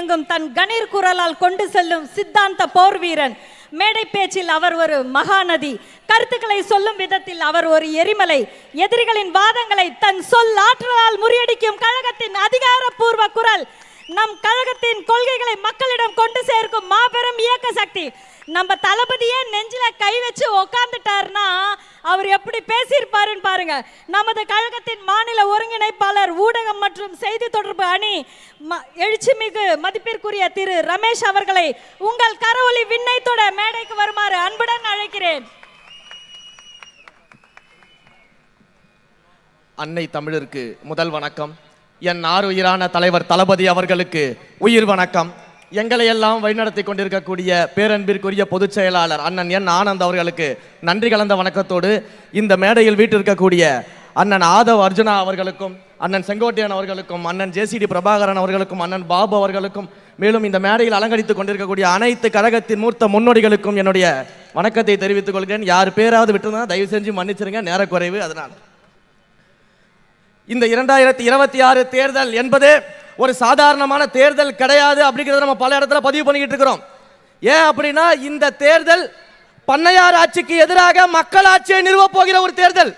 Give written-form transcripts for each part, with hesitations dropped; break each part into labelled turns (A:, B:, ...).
A: எங்கும் தன் கணீர் குரலால் கொண்டு செல்லும் சித்தாந்த போர் வீரன். மேடை பேச்சில் அவர் ஒரு மகாநதி, கருத்துக்களை சொல்லும் விதத்தில் அவர் ஒரு எரிமலை. எதிரிகளின் வாதங்களை தன் சொல் ஆற்றலால் முறியடிக்கும் கழகத்தின் அதிகாரப்பூர்வ குரல். நம் கழகத்தின் கொள்கைகளை மக்களிடம் கொண்டு சேர்க்கும் மாபெரும் இயக்க சக்தி. நம்ம தளபதியே நெஞ்சில கை வச்சு உக்காந்துட்டாருன்னா அவர் எப்படி பேசியிருப்பாருன்னு பாருங்க. நமது கழகத்தின் மாநில ஒருங்கிணைப்பாளர், ஊடகம் மற்றும் செய்தி தொடர்பு அணி எழுச்சிமிகு மதிப்பிற்குரிய திரு ரமேஷ் அவர்களை உங்கள் கரவொலி விண்ணை தொட மேடைக்கு வருமாறு அன்புடன் அழைக்கிறேன்.
B: அன்னை தமிழருக்கு முதல் வணக்கம். என் ஆருயிரான தலைவர் தளபதி அவர்களுக்கு உயிர் வணக்கம். எங்களை எல்லாம் வழிநடத்தி கொண்டிருக்கக்கூடிய பேரன்பிற்குரிய பொதுச் செயலாளர் அண்ணன் என் ஆனந்த் அவர்களுக்கு நன்றி கலந்த வணக்கத்தோடு, இந்த மேடையில் வீட்டிருக்கக்கூடிய அண்ணன் ஆதவ் அர்ஜுனா அவர்களுக்கும், அண்ணன் செங்கோட்டையன் அவர்களுக்கும், அண்ணன் ஜேசிடி பிரபாகரன் அவர்களுக்கும், அண்ணன் பாபு அவர்களுக்கும், மேலும் இந்த மேடையில் அலங்கரித்துக் கொண்டிருக்கக்கூடிய அனைத்து கழகத்தின் மூர்த்த முன்னோடிகளுக்கும் என்னுடைய வணக்கத்தை தெரிவித்துக் கொள்கிறேன். யார் பேராவது விட்டுருந்தா தயவு செஞ்சு மன்னிச்சிருங்க, நேரக்குறைவு. அதனால் இந்த 2026 தேர்தல் என்பது ஒரு சாதாரணமான தேர்தல் கிடையாது அப்படிங்கிறத நம்ம பல இடத்துல பதிவு பண்ணிக்கிட்டு இருக்கிறோம். ஏன் அப்படின்னா, இந்த தேர்தல் பண்ணையார் ஆட்சிக்கு எதிராக மக்கள் ஆட்சியை நிறுவப் போகிற ஒரு தேர்தல்.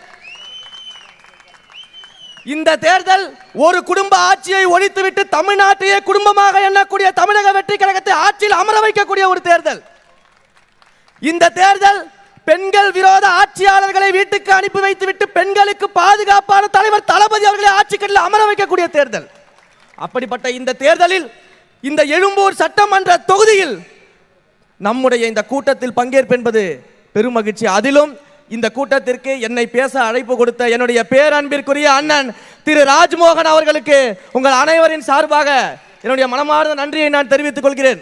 B: இந்த தேர்தல் ஒரு குடும்ப ஆட்சியை ஒழித்துவிட்டு தமிழ்நாட்டையே குடும்பமாக எண்ணக்கூடிய தமிழக வெற்றி கழகத்தை ஆட்சியில் அமர வைக்கக்கூடிய ஒரு தேர்தல். இந்த தேர்தல் பெண்கள் விரோத ஆட்சியாளர்களை வீட்டுக்கு அனுப்பி வைத்துவிட்டு பெண்களுக்கு பாதுகாப்பான தலைவர் தளபதி அவர்களை ஆட்சிக்கட்டில் அமர வைக்கக்கூடிய தேர்தல். அப்படிப்பட்ட இந்த தேர்தலில் இந்த எழும்பூர் சட்டமன்ற தொகுதியில் நம்முடைய இந்த கூட்டத்தில் பங்கேற்பென்பது பெரும் மகிழ்ச்சி. அதிலும் இந்த கூட்டத்திற்கு என்னை பேச அழைப்பு கொடுத்த என்னுடைய பேரன்பிற்குரிய அண்ணன் திரு ராஜ்மோகன் அவர்களுக்கு உங்கள் அனைவரின் சார்பாக என்னுடைய மனமார்ந்த நன்றியை நான் தெரிவித்துக் கொள்கிறேன்.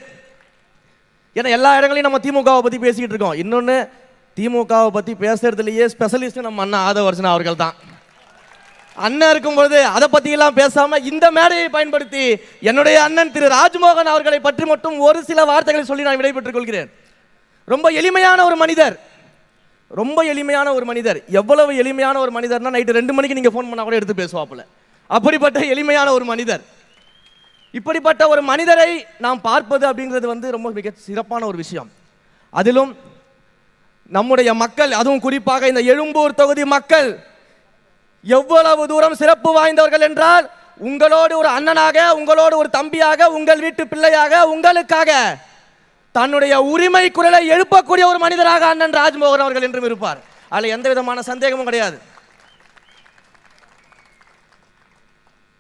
B: ஏன்னா எல்லா இடங்களையும் நம்ம திமுகவை பற்றி பேசிக்கிட்டு இருக்கோம். இன்னொன்று, திமுகவை பற்றி பேசுறதுலேயே ஸ்பெஷலிஸ்ட் நம்ம அண்ணன் ஆதவ் அர்ஜுனா அவர்கள் தான். அண்ணன் இருக்கும்போது அதை பற்றியெல்லாம் பேசாமல் இந்த மேடையை பயன்படுத்தி என்னுடைய அண்ணன் திரு ராஜ்மோகன் அவர்களை பற்றி மட்டும் ஒரு சில வார்த்தைகளை சொல்லி நான் விடைபெற்றுக் கொள்கிறேன். ரொம்ப எளிமையான ஒரு மனிதர், ரொம்ப எளிமையான ஒரு மனிதர். எவ்வளவு எளிமையான ஒரு மனிதர்னா, நைட்டு 2 மணிக்கு நீங்கள் ஃபோன் பண்ணால் கூட எடுத்து பேசுவாப்புல. அப்படிப்பட்ட எளிமையான ஒரு மனிதர். இப்படிப்பட்ட ஒரு மனிதரை நாம் பார்ப்பது அப்படிங்கிறது ரொம்ப மிக சிறப்பான ஒரு விஷயம். அதிலும் நம்முடைய மக்கள், அதுவும் குறிப்பாக இந்த எழும்பூர் தொகுதி மக்கள் எவ்வளவு தூரம் சிறப்பு வாய்ந்தவர்கள் என்றால், உங்களோடு ஒரு அண்ணனாக, உங்களோடு ஒரு தம்பியாக, உங்கள் வீட்டு பிள்ளையாக, உங்களுக்காக தன்னுடைய உரிமை குரலை எழுப்பக்கூடிய ஒரு மனிதராக அண்ணன் ராஜ்மோகன் அவர்கள் என்றும் இருப்பார். அதில் எந்த விதமான சந்தேகமும் கிடையாது.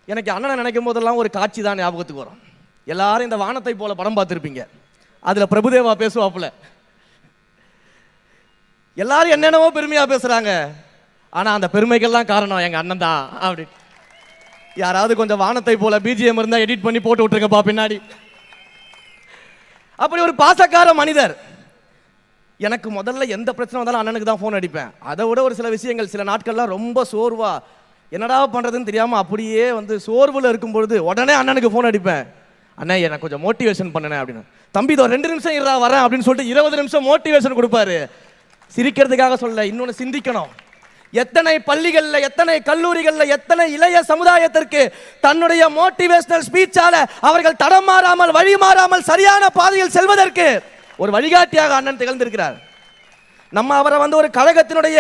B: எனக்கு அண்ணனை நினைக்கும் போதெல்லாம் ஒரு காட்சி தான் ஞாபகத்துக்கு வரும். எல்லாரும் இந்த வானத்தை போல படம் பார்த்துருப்பீங்க. அதில் பிரபுதேவா பேசுவாப்புல. எல்லாரும் என்னென்னவோ பெருமையாக பேசுகிறாங்க, ஆனால் அந்த பெருமைகள்லாம் காரணம் எங்கள் அண்ணன் தான் அப்படி. யாராவது கொஞ்சம் வானத்தை போல பிஜிஎம் இருந்தால் எடிட் பண்ணி போட்டு விட்டுருங்கப்பா பின்னாடி. அப்படி ஒரு பாசக்கார மனிதர். எனக்கு முதல்ல எந்த பிரச்சனை வந்தாலும் அண்ணனுக்கு தான் ஃபோன் அடிப்பேன். அதை விட ஒரு சில விஷயங்கள், சில நாட்கள்லாம் ரொம்ப சோர்வா என்னடா பண்ணுறதுன்னு தெரியாமல் அப்படியே சோர்வில் இருக்கும்பொழுது உடனே அண்ணனுக்கு ஃபோன் அடிப்பேன். அண்ணா எனக்கு கொஞ்சம் மோட்டிவேஷன் பண்ணனே அப்படின்னு. தம்பி இதோ 2 நிமிஷம் இருடா வரேன் அப்படின்னு சொல்லிட்டு 20 நிமிஷம் மோட்டிவேஷன் கொடுப்பாரு. சிரிக்கிறதுக்காக சொல்ல, இன்னொன்று சிந்திக்கணும். எத்தனை பள்ளிகளில், எத்தனை கல்லூரிகளில், எத்தனை இளைய சமுதாயத்திற்கு தன்னுடைய மோட்டிவேஷனல் ஸ்பீச்சால அவர்கள் தடம் மாறாமல், வழி மாறாமல் சரியான பாதையில் செல்வதற்கு ஒரு வழிகாட்டியாக அண்ணன் திகழ்ந்திருக்கிறார். நம்ம அவரை ஒரு கழகத்தினுடைய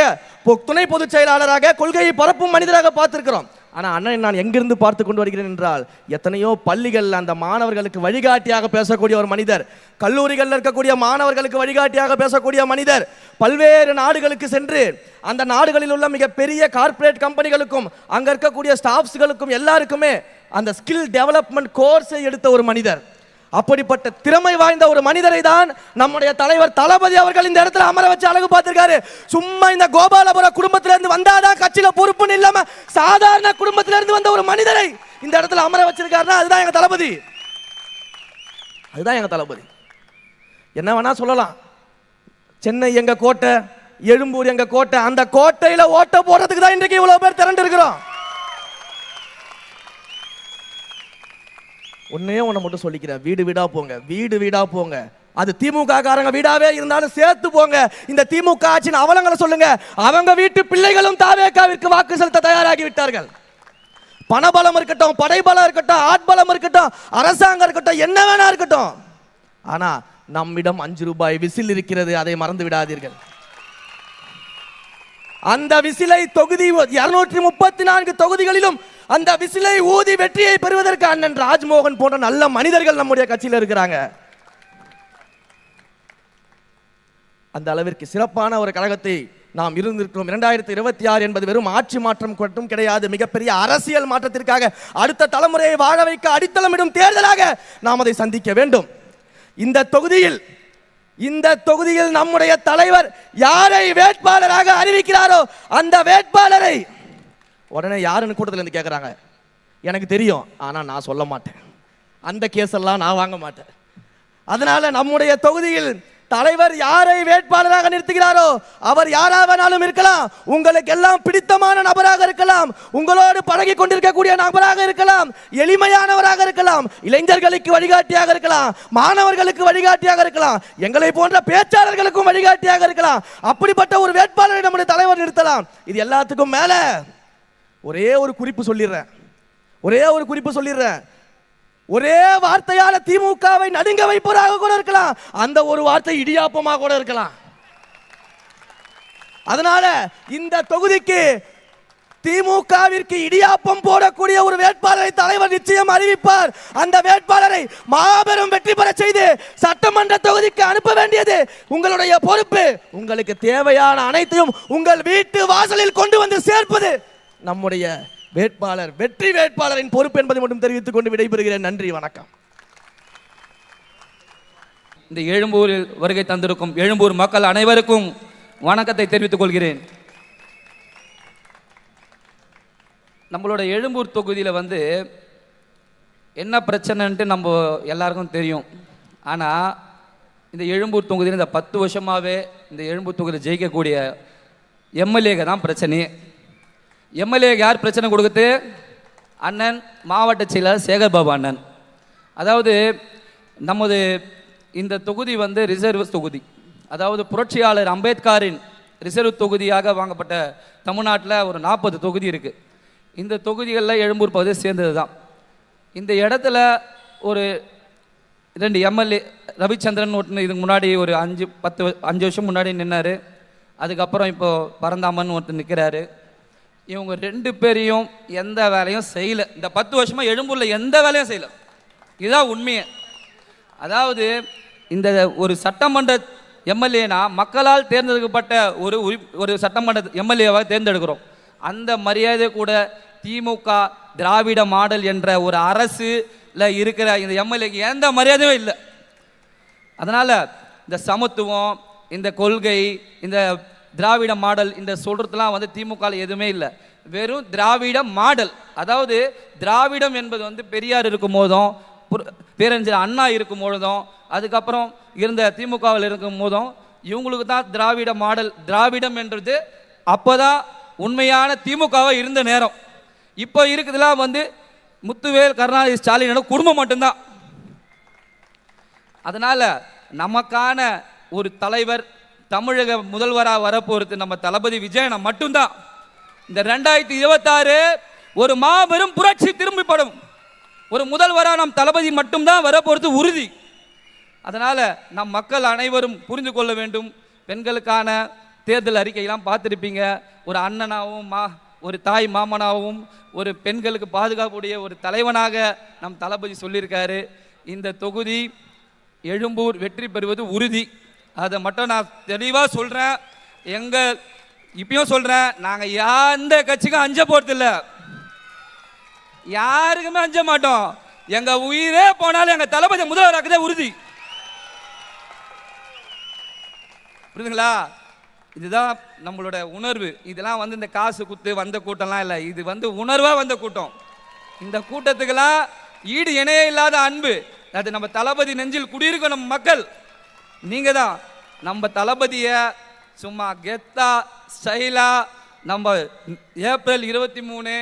B: துணை பொதுச் செயலாளராக, கொள்கையை பரப்பும் மனிதராக பார்த்திருக்கிறோம். ஆனால் அண்ணன் நான் எங்கிருந்து பார்த்து கொண்டு வருகிறேன் என்றால், எத்தனையோ பள்ளிகள் அந்த மாணவர்களுக்கு வழிகாட்டியாக பேசக்கூடிய ஒரு மனிதர், கல்லூரிகளில் இருக்கக்கூடிய மாணவர்களுக்கு வழிகாட்டியாக பேசக்கூடிய மனிதர், பல்வேறு நாடுகளுக்கு சென்று அந்த நாடுகளில் உள்ள மிகப்பெரிய கார்ப்பரேட் கம்பெனிகளுக்கும் அங்கே இருக்கக்கூடிய ஸ்டாஃப்ஸ்களுக்கும் எல்லாருக்குமே அந்த ஸ்கில் டெவலப்மெண்ட் கோர்ஸை எடுத்த ஒரு மனிதர். அப்படிப்பட்ட திறமை வாய்ந்த ஒரு மனிதரை தான் நம்முடைய தலைவர் தளபதி அவர்கள் இந்த இடத்துல அமர வச்சு அழகு பார்த்திருக்காரு. சும்மா இந்த கோபாலபுர குடும்பத்திலிருந்து வந்தாதான் கட்சியில பொறுப்புன்னு இல்லாம சாதாரண குடும்பத்திலிருந்து வந்த ஒரு மனிதரை இந்த இடத்துல அமர வச்சிருக்காருன்னா அதுதான் எங்க தளபதி. அதுதான் எங்க தளபதி. என்ன வேணா சொல்லலாம், சென்னை எங்க கோட்டை, எழும்பூர் எங்க கோட்டை, அந்த கோட்டையில ஓட்ட போடுறதுக்கு தான் இன்றைக்கு இவ்வளவு பேர் திரண்டு இருக்கிறோம். ஒன்னே ஒன்று மட்டும் சொல்லிக்கிறேன், வீடு வீடா போங்க, வீடு வீடா போங்க. அது திமுக காரங்க வீடாவே இருந்தாலும் சேர்த்து போங்க. இந்த திமுக ஆட்சியின் அவலங்களை சொல்லுங்க. அவங்க வீட்டு பிள்ளைகளும் தாவேகாவிற்கு வாக்கு செலுத்த தயாராகி விட்டார்கள். பணபலம் இருக்கட்டும், படைபலம் இருக்கட்டும், ஆட்பலம் இருக்கட்டும், அரசாங்கம் இருக்கட்டும், என்ன வேணா இருக்கட்டும். ஆனா நம்மிடம் 5 ரூபாய் விசில் இருக்கிறது, அதை மறந்து விடாதீர்கள். அந்த விசிலை தொகுதி 234 தொகுதிகளிலும் அந்த விசிலை ஊதி வெற்றியை பெறுவதற்கு அண்ணன் ராஜ்மோகன் போன்ற நல்ல மனிதர்கள் நம்முடைய கட்சியில் இருக்கிறாங்க. அந்த அளவிற்கு சிறப்பான ஒரு கழகத்தை நாம் இருந்திருக்கிறோம். 2026 என்பது வெறும் ஆட்சி மாற்றம் மட்டும் கிடையாது, மிகப்பெரிய அரசியல் மாற்றத்திற்காக அடுத்த தலைமுறையை வாழ வைக்க அடித்தளமிடும் தேர்தலாக நாம் அதை சந்திக்க வேண்டும். இந்த தொகுதியில் நம்முடைய தலைவர் யாரை வேட்பாளராக அறிவிக்கிறாரோ அந்த வேட்பாளரை உடனே யாருன்னு கூட்டத்தில் இருந்து கேட்குறாங்க. எனக்கு தெரியும், ஆனால் நான் சொல்ல மாட்டேன். அந்த கேஸ் எல்லாம் நான் வாங்க மாட்டேன். அதனால நம்முடைய தொகுதியில் தலைவர் யாரை வேட்பாளராக நிறுத்துகிறாரோ அவர் யாராவனாலும் இருக்கலாம். உங்களுக்கு எல்லாம் பிடித்தமான நபராக இருக்கலாம், உங்களோடு பழகி கொண்டிருக்கக்கூடிய நபராக இருக்கலாம், எளிமையானவராக இருக்கலாம், இளைஞர்களுக்கு வழிகாட்டியாக இருக்கலாம், மாணவர்களுக்கு வழிகாட்டியாக இருக்கலாம், எங்களை போன்ற பேச்சாளர்களுக்கும் வழிகாட்டியாக இருக்கலாம். அப்படிப்பட்ட ஒரு வேட்பாளரை நம்முடைய தலைவர் நிறுத்தலாம். இது எல்லாத்துக்கும் மேல ஒரே ஒரு குறிப்பு சொல்லிடுறேன். ஒரே வார்த்தையால திமுகவை நடுங்க வைப்பதாக கூட இருக்கலாம். அந்த ஒரு வார்த்தை இடியாப்பமாக கூட இருக்கலாம். அதனால இந்த தொகுதிக்கு திமுகவிற்கு இடியாப்பம் போடக்கூடிய ஒரு வேட்பாளரை தலைவர் நிச்சயம் அறிவிப்பார். அந்த வேட்பாளரை மாபெரும் வெற்றி பெற செய்து சட்டமன்ற தொகுதிக்கு அனுப்ப வேண்டியது உங்களுடைய பொறுப்பு. உங்களுக்கு தேவையான அனைத்தையும் உங்கள் வீட்டு வாசலில் கொண்டு வந்து சேர்ப்பது நம்முடைய வேட்பாளர், வெற்றி வேட்பாளரின் பொறுப்பு என்பதை மட்டும் தெரிவித்துக் கொண்டு விடைபெறுகிறேன். நன்றி, வணக்கம்.
C: இந்த எழும்பூரில் வருகை தந்திருக்கும் எழும்பூர் மக்கள் அனைவருக்கும் வணக்கத்தை தெரிவித்துக் கொள்கிறேன். நம்மளோட எழும்பூர் தொகுதியில் என்ன பிரச்சனைன்ட்டு நம்ம எல்லாருக்கும் தெரியும். ஆனால் இந்த எழும்பூர் தொகுதியில் இந்த 10 வருஷமாகவே இந்த எழும்பூர் தொகுதியில் ஜெயிக்கக்கூடிய எம்எல்ஏக்கு தான் பிரச்சனையே. எம்எல்ஏக்கு யார் பிரச்சனை கொடுக்குது? அண்ணன் மாவட்ட செயலர் சேகர்பாபு அண்ணன். அதாவது நமது இந்த தொகுதி ரிசர்வ் தொகுதி, அதாவது புரட்சியாளர் அம்பேத்கரின் ரிசர்வ் தொகுதியாக வாங்கப்பட்ட தமிழ்நாட்டில் ஒரு 40 தொகுதி இருக்குது. இந்த தொகுதிகளில் எழும்பூர் பகுதியை சேர்ந்தது தான். இந்த இடத்துல ஒரு 2 எம்எல்ஏ ரவிச்சந்திரன் ஒருத்தர் இதுக்கு முன்னாடி ஒரு 5 வருஷம் முன்னாடி நின்னார். அதுக்கப்புறம் இப்போது பரந்தாமன் ஒருத்தர் நிற்கிறாரு. இவங்க 2 பேரையும் எந்த வேலையும் செய்யலை. இந்த 10 வருஷமாக எழும்பூரில் எந்த வேலையும் செய்யலை. இதுதான் உண்மையே. அதாவது இந்த ஒரு சட்டமன்ற எம்எல்ஏனா மக்களால் தேர்ந்தெடுக்கப்பட்ட ஒரு சட்டமன்ற எம்எல்ஏவாக தேர்ந்தெடுக்கிறோம். அந்த மரியாதை கூட திமுக திராவிட மாடல் என்ற ஒரு அரசுல இருக்கிற இந்த எம்எல்ஏக்கு எந்த மரியாதையும் இல்லை. அதனால் இந்த சமத்துவம், இந்த கொள்கை, இந்த திராவிட மாடல் இந்த சொல்கிறதுலாம் திமுக எதுவுமே இல்லை. வெறும் திராவிட மாடல். அதாவது திராவிடம் என்பது பெரியார் இருக்கும் போதும், பேரறிஞர் அண்ணா இருக்கும் பொழுதும், அதுக்கப்புறம் இருந்த திமுகவில் இருக்கும் போதும் இவங்களுக்கு தான் திராவிட மாடல். திராவிடம் என்றது அப்போதான் உண்மையான திமுகவாக இருந்த நேரம். இப்போ இருக்குதுலாம் முத்துவேல், கருணாநிதி, ஸ்டாலினோட குடும்பம் மட்டும்தான். அதனால் நமக்கான ஒரு தலைவர் தமிழக முதல்வராக வரப்போகிறது நம்ம தளபதி விஜயன் மட்டும்தான். இந்த 2026 ஒரு மாபெரும் புரட்சி திரும்பிப்படும். ஒரு முதல்வராக நம் தளபதி மட்டும்தான் வரப்போகிறது உறுதி. அதனால் நம் மக்கள் அனைவரும் புரிந்து கொள்ள வேண்டும். பெண்களுக்கான தேர்தல் அறிக்கையெல்லாம் பார்த்துருப்பீங்க. ஒரு அண்ணனாகவும் ஒரு தாய் மாமனாகவும் ஒரு பெண்களுக்கு பாதுகாப்புடைய ஒரு தலைவனாக நம் தளபதி சொல்லியிருக்காரு. இந்த தொகுதி எழும்பூர் வெற்றி பெறுவது உறுதி. அதை மட்டும் நான் தெளிவாக சொல்கிறேன். இப்பயும் சொல்கிறேன், நாங்கள் எந்த கட்சிக்கும் அஞ்ச போகிறதில்ல, யாருக்குமே அஞ்ச மாட்டோம். எங்கள் உயிரே போனாலும் எங்கள் தளபதி முதல்வராக்குதே உறுதி. புரியுதுங்களா? இதுதான் நம்மளோட உணர்வு. இதெல்லாம் இந்த காசு குத்து வந்த கூட்டம்லாம் இல்லை. இது உணர்வாக வந்த கூட்டம். இந்த கூட்டத்துக்கெல்லாம் ஈடு இணையே இல்லாத அன்பு. அது நம்ம தளபதி நெஞ்சில் குடியிருக்கும் நம்ம மக்கள். நீங்கள் தான் நம்ம தளபதியை சும்மா கெத்தா ஸ்டைலா நம்ம ஏப்ரல் 23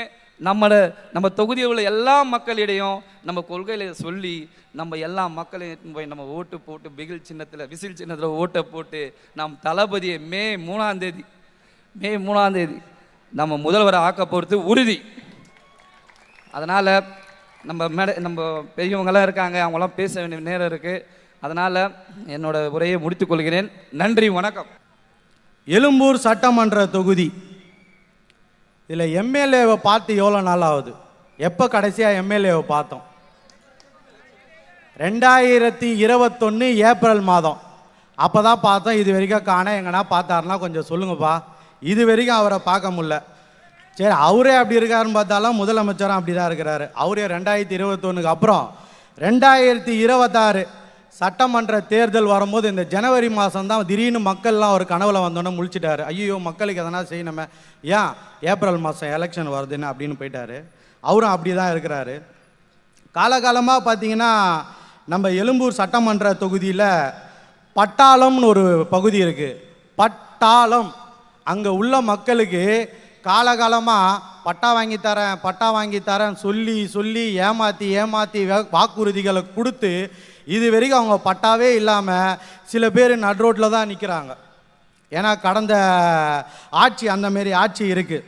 C: நம்ம தொகுதியில் உள்ள எல்லா மக்களிடையும் நம்ம கொள்கையில சொல்லி நம்ம எல்லா மக்களையும் போய் நம்ம ஓட்டு போட்டு பிகில் சின்னத்தில் விசில் சின்னத்தில் ஓட்டை போட்டு நம் தளபதியை மே 3ஆம் தேதி நம்ம முதல்வரை ஆக்க போகிறது உறுதி. அதனால் நம்ம பெரியவங்களாம் இருக்காங்க, அவங்களாம் பேச வேண்டிய நேரம் இருக்குது. அதனால் என்னோட உரையை முடித்துக் கொள்கிறேன். நன்றி, வணக்கம்.
D: எழும்பூர் சட்டமன்ற தொகுதி, இதில் எம்எல்ஏவை பார்த்து எவ்வளோ நாள் ஆகுது? எப்போ கடைசியாக எம்எல்ஏவை பார்த்தோம்? 2021 ஏப்ரல் மாதம் அப்போ தான் பார்த்தோம். இது வரைக்கும் காண எங்கன்னா பார்த்தாருன்னா கொஞ்சம் சொல்லுங்கப்பா. இது வரைக்கும் அவரை பார்க்க முடியல. சரி, அவரே அப்படி இருக்காருன்னு பார்த்தாலும் முதலமைச்சரும் அப்படி தான் இருக்கிறாரு. அவரே 2021க்கு அப்புறம் 2026 சட்டமன்ற தேர்தல் வரும்போது இந்த ஜனவரி மாதம் தான் திடீர்னு மக்கள்லாம் ஒரு கனவுல வந்தோன்னே முழிச்சிட்டாரு. ஐயோ, மக்களுக்கு எதனா செய்யணுமே, ஏன் ஏப்ரல் மாதம் எலெக்ஷன் வருதுன்னு அப்படின்னு போயிட்டாரு. அவரும் அப்படி தான் இருக்கிறாரு. காலகாலமாக பார்த்தீங்கன்னா நம்ம எழும்பூர் சட்டமன்ற தொகுதியில் பட்டாளம்னு ஒரு பகுதி இருக்குது. பட்டாளம், அங்கே உள்ள மக்களுக்கு காலகாலமாக பட்டா வாங்கி தரேன் சொல்லி சொல்லி ஏமாற்றி வாக்குறுதிகளை கொடுத்து இது வரைக்கும் அவங்க பட்டாவே இல்லாமல் சில பேர் நடு ரோட்டில் தான் நிற்கிறாங்க. ஏன்னா கடந்த ஆட்சி அந்தமாரி ஆட்சி இருக்குது.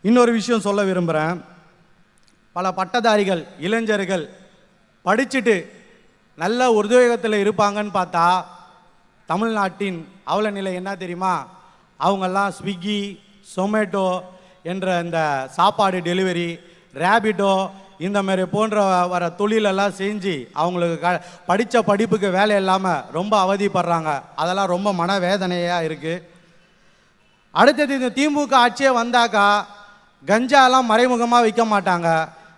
D: இன்னொரு விஷயம் சொல்ல விரும்புகிறேன். பல பட்டதாரிகள் இளைஞர்கள் படிச்சுட்டு நல்ல உத்தியோகத்தில் இருப்பாங்கன்னு பார்த்தா தமிழ்நாட்டின் அவல நிலை என்ன தெரியுமா? அவங்கெல்லாம் ஸ்விக்கி, சொமேட்டோ என்ற இந்த சாப்பாடு டெலிவரி, ரேபிடோ இந்த மாதிரி போன்ற வர தொழிலெல்லாம் செஞ்சு அவங்களுக்கு படித்த படிப்புக்கு வேலை இல்லாமல் ரொம்ப அவதிப்படுறாங்க. அதெல்லாம் ரொம்ப மனவேதனையாக இருக்குது. அடுத்தது இந்த திமுக ஆட்சியே வந்தாக்கா கஞ்சாலாம் மறைமுகமாக விற்க மாட்டாங்க,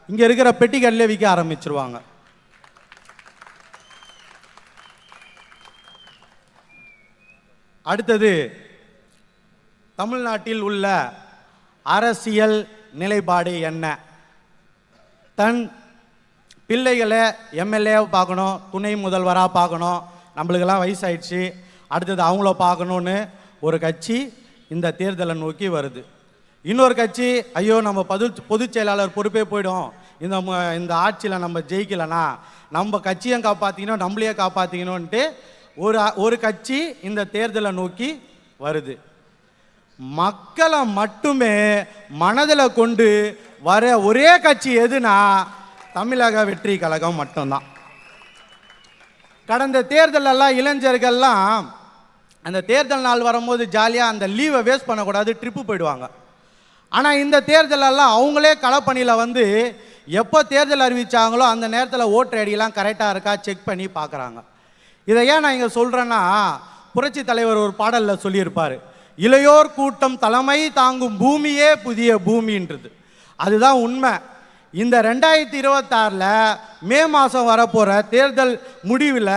D: இங்கே இருக்கிற பெட்டிக்கல்லே விற்க ஆரம்பிச்சிருவாங்க. அடுத்தது தமிழ்நாட்டில் உள்ள அரசியல் நிலைப்பாடு என்ன? தன் பிள்ளைகளை எம்எல்ஏவை பார்க்கணும், துணை முதல்வராக பார்க்கணும், நம்மளுக்கெல்லாம் வயசாயிடுச்சு, அடுத்தது அவங்கள பார்க்கணுன்னு ஒரு கட்சி இந்த தேர்தலை நோக்கி வருது. இன்னொரு கட்சி ஐயோ நம்ம பொதுச் செயலாளர் பொறுப்பே போயிடும், இந்த ஆட்சியில் நம்ம ஜெயிக்கலைன்னா நம்ம கட்சியை காப்பாற்றிக்கணும், நம்மளையே காப்பாற்றிக்கணும்ன்ட்டு ஒரு கட்சி இந்த தேர்தலை நோக்கி வருது. மக்களை மட்டுமே மனதில் கொண்டு வர ஒரே கட்சி எதுனா தமிழக வெற்றி கழகம் மட்டும்தான். கடந்த தேர்தலெல்லாம் இளைஞர்கள்லாம் அந்த தேர்தல் நாள் வரும்போது ஜாலியாக அந்த லீவை வேஸ்ட் பண்ணக்கூடாது, ட்ரிப்பு போயிடுவாங்க. ஆனால் இந்த தேர்தலெல்லாம் அவங்களே களப்பணியில் வந்து எப்போ தேர்தல் அறிவித்தாங்களோ அந்த நேரத்தில் ஓட்டர் ஐடியெல்லாம் கரெக்டாக இருக்கா செக் பண்ணி பார்க்குறாங்க. இதை ஏன் நான் இங்கே சொல்கிறேன்னா, புரட்சி தலைவர் ஒரு பாடலில் சொல்லியிருப்பார், இளையோர் கூட்டம் தலைமை தாங்கும் பூமியே புதிய பூமின்றது. அதுதான் உண்மை. இந்த 2026 மே மாதம் வரப்போகிற தேர்தல் முடிவில்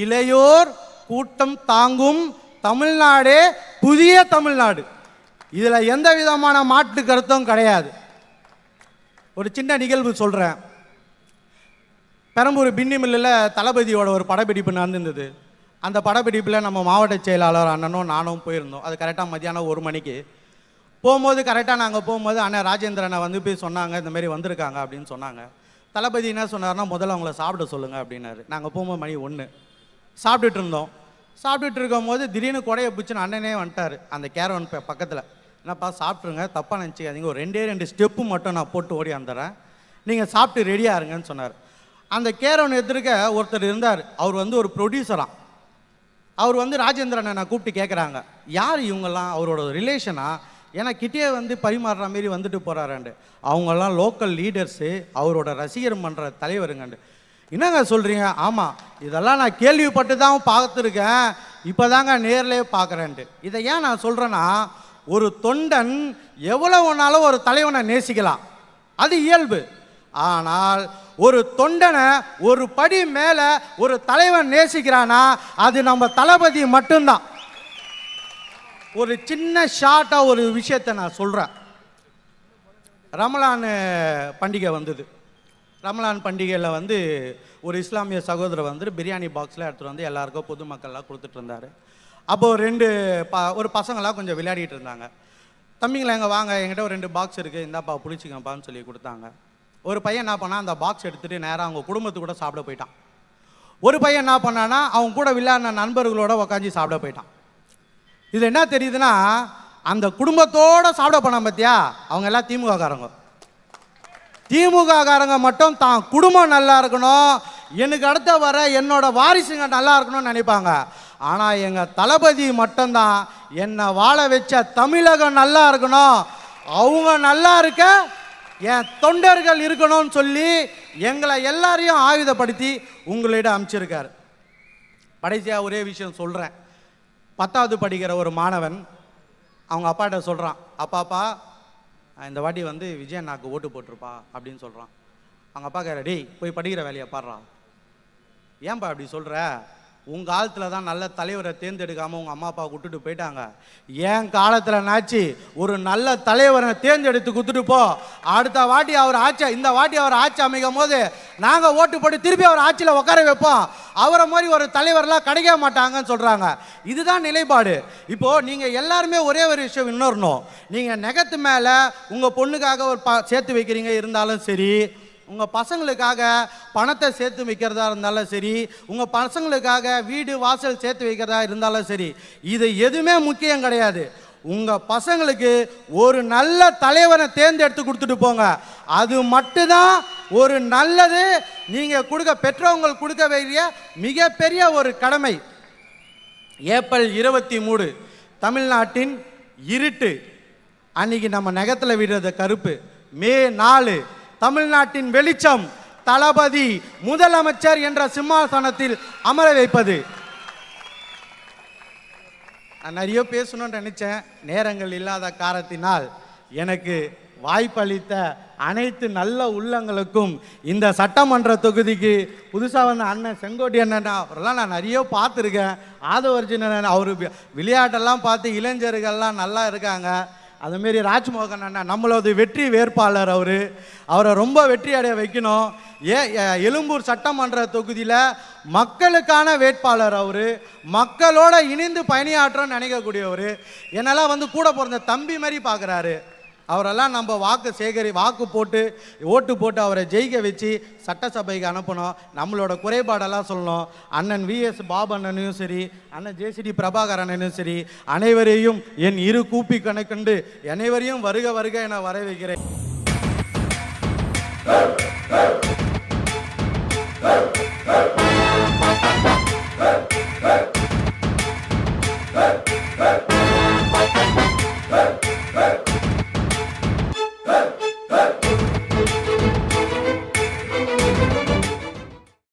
D: இளையோர் கூட்டம் தாங்கும் தமிழ்நாடே புதிய தமிழ்நாடு. இதில் எந்த விதமான மாற்று கருத்தும் கிடையாது. ஒரு சின்ன நிகழ்வு சொல்கிறேன். பெரம்பூர் பின்னி மில்லில் தளபதியோட ஒரு படப்பிடிப்பு நடந்திருந்தது. அந்த படப்பிடிப்பில் நம்ம மாவட்ட செயலாளர் அண்ணனும் நானும் போயிருந்தோம். அது கரெக்டாக மத்தியானம் 1 மணிக்கு போகும்போது, கரெக்டாக நாங்கள் போகும்போது அண்ணன் ராஜேந்திரனை வந்து போய் சொன்னாங்க, இந்தமாரி வந்திருக்காங்க அப்படின்னு சொன்னாங்க. தளபதி என்ன சொன்னார்னா, முதல்ல அவங்கள சாப்பிட சொல்லுங்கள் அப்படின்னாரு. நாங்கள் போகும்போது மணி 1 சாப்பிட்டுட்டு இருந்தோம். சாப்பிட்டுட்டு இருக்கும்போது திடீர்னு கொடையை பிடிச்சின்னு அண்ணனே வந்துட்டார் அந்த கேரவன் பக்கத்தில். என்னப்பா சாப்பிட்ருங்க, தப்பாக நினச்சிக்காதீங்க, ஒரு 2 ஸ்டெப்பு மட்டும் நான் போட்டு ஓடி வந்துடுறேன், நீங்கள் சாப்பிட்டு ரெடியாக இருங்கன்னு சொன்னார். அந்த கேரவன் எதிர்க்க ஒருத்தர் இருந்தார். அவர் வந்து ஒரு ப்ரொடியூசராக. அவர் வந்து ராஜேந்திரனை நான் கூப்பிட்டு கேட்குறாங்க, யார் இவங்கெல்லாம், அவரோட ரிலேஷனா, ஏன்னா கிட்டே வந்து பரிமாறுற மாரி வந்துட்டு போகிறாராண்டு. அவங்கெல்லாம் லோக்கல் லீடர்ஸு, அவரோட ரசிகர் மன்ற தலைவருங்கண்டு. என்னங்க சொல்கிறீங்க? ஆமாம், இதெல்லாம் நான் கேள்விப்பட்டு தான் பார்த்துருக்கேன், இப்போ தாங்க நேர்லேயே பார்க்குறேன்ட்டு. இதை ஏன் நான் சொல்கிறேன்னா, ஒரு தொண்டன் எவ்வளோ ஒன்றாலும் ஒரு தலைவனை நேசிக்கலாம், அது இயல்பு. ஆனால் ஒரு தொண்டனை ஒரு படி மேலே ஒரு தலைவன் நேசிக்கிறானா அது நம்ம தளபதி மட்டும்தான். ஒரு சின்ன ஷார்ட்டாக ஒரு விஷயத்தை நான் சொல்கிறேன். ரமலான் பண்டிகை வந்தது. ரமலான் பண்டிகையில் வந்து ஒரு இஸ்லாமிய சகோதரர் வந்து பிரியாணி பாக்ஸில் எடுத்துகிட்டு வந்து எல்லாருக்கும் பொதுமக்கள்லாம் கொடுத்துட்டு இருந்தார். அப்போது ஒரு பசங்களாம் கொஞ்சம் விளையாடிட்டு இருந்தாங்க. தம்பிங்களா எங்கே வாங்க, என்கிட்ட ஒரு 2 பாக்ஸ் இருக்குது, இந்தாப்பா பிடிச்சிக்கப்பான்னு சொல்லி கொடுத்தாங்க. ஒரு பையன் என்ன பண்ணால் அந்த பாக்ஸ் எடுத்துகிட்டு நேராக அவங்க குடும்பத்து கூட சாப்பிட போயிட்டான். ஒரு பையன் என்ன பண்ணான்னா அவங்க கூட விளையாடின நண்பர்களோட உக்காந்து சாப்பிட போயிட்டான். இது என்ன தெரியுதுன்னா, அந்த குடும்பத்தோடு சாப்பிட போனான் பார்த்தியா, அவங்க எல்லாம் திமுககாரங்க. திமுக காரங்க மட்டும் தான் குடும்பம் நல்லா இருக்கணும், எனக்கு அடுத்த வர என்னோட வாரிசுங்க நல்லா இருக்கணும்னு நினைப்பாங்க. ஆனால் எங்கள் தளபதி மட்டும்தான் என்னை வாழ வச்ச தமிழகம் நல்லா இருக்கணும், அவங்க நல்லா இருக்க என் தொண்டர்கள் இருக்கணும்னு சொல்லி எங்களை எல்லாரையும் ஆயுதப்படுத்தி உங்களிடம் அனுப்பிச்சிருக்கார். கடைசியாக ஒரே விஷயம் சொல்கிறேன். 10வது படிக்கிற ஒரு மாணவன் அவங்க அப்பாட்ட சொல்கிறான், அப்பாப்பா இந்த வாட்டி விஜய் அண்ணாக்கு ஓட்டு போட்டிருப்பா அப்படின்னு சொல்கிறான். அவங்க அப்பா கேட்குற, டேய் போய் படிக்கிற வேலையை பாடுறான், ஏன்பா அப்படி சொல்கிற, உங்கள் காலத்தில் தான் நல்ல தலைவரை தேர்ந்தெடுக்காமல் உங்கள் அம்மா அப்பா விட்டுட்டு போயிட்டாங்க, என் காலத்தில் நாச்சு ஒரு நல்ல தலைவரை தேர்ந்தெடுத்து கொடுத்துட்டு போ, அடுத்த வாட்டி அவர் ஆட்சி இந்த வாட்டி அவர் ஆட்சி அமைக்கும் போது நாங்கள் ஓட்டு போட்டு திருப்பி அவர் ஆட்சியில் உட்கார வைப்போம், அவரை மாதிரி ஒரு தலைவர்லாம் கிடைக்க மாட்டாங்கன்னு சொல்கிறாங்க. இதுதான் நிலைப்பாடு. இப்போது நீங்கள் எல்லாருமே ஒரே ஒரு விஷயம் இன்னொருணும், நீங்கள் நெகத்து மேலே உங்கள் பொண்ணுக்காக ஒரு சேர்த்து வைக்கிறீங்க இருந்தாலும் சரி, உங்கள் பசங்களுக்காக பணத்தை சேர்த்து வைக்கிறதா இருந்தாலும் சரி, உங்கள் பசங்களுக்காக வீடு வாசல் சேர்த்து வைக்கிறதா இருந்தாலும் சரி, இது எதுவுமே முக்கியம் கிடையாது. உங்கள் பசங்களுக்கு ஒரு நல்ல தலைவரை தேர்ந்தெடுத்து கொடுத்துட்டு போங்க, அது மட்டும்தான் ஒரு நல்லது. நீங்கள் பெற்றவங்க கொடுக்க வேண்டிய மிகப்பெரிய ஒரு கடமை. ஏப்ரல் 23 தமிழ்நாட்டின் இருட்டு, அன்னைக்கு நம்ம நகத்தில் விடுறது கருப்பு. மே 4 தமிழ்நாட்டின் வெளிச்சம், தளபதி முதலமைச்சர் என்ற சிம்மாசனத்தில் அமர வைப்பது. நான் நிறைய பேசணும்னு நினைச்சேன், நேரங்கள் இல்லாத காரணத்தினால் எனக்கு வாய்ப்பளித்த அனைத்து நல்ல உள்ளங்களுக்கும், இந்த சட்டமன்ற தொகுதிக்கு புதுசாக வந்த அண்ணன் செங்கோட்டி அண்ணன் அவரெல்லாம் நான் நிறைய பார்த்துருக்கேன். ஆதவர்ஜுனன் அவர் விளையாட்டெல்லாம் பார்த்து இளைஞர்கள்லாம் நல்லா இருக்காங்க. அதுமாரி ராஜ்மோகன் அண்ணன் நம்மளது வெற்றி வேட்பாளர், அவரை ரொம்ப வெற்றி அடைய வைக்கணும். எழும்பூர் சட்டமன்ற தொகுதியில் மக்களுக்கான வேட்பாளர், மக்களோட இணைந்து பணியாற்றோன்னு நினைக்கக்கூடியவர். என்னெல்லாம் கூட பிறந்த தம்பி மாதிரி பார்க்குறாரு. அவரெல்லாம் நம்ம வாக்கு போட்டு ஓட்டு போட்டு அவரை ஜெயிக்க வச்சு சட்டசபைக்கு அனுப்பணும். நம்மளோட குறைபாடெல்லாம் சொல்லணும். அண்ணன் விஎஸ் பாபு அண்ணனையும் சரி, அண்ணன் ஜேசிடி பிரபாகர் அண்ணனையும் சரி, அனைவரையும் என் இரு கூப்பி கணக்கண்டு அனைவரையும் வருக வருக என வரவேற்கிறேன்.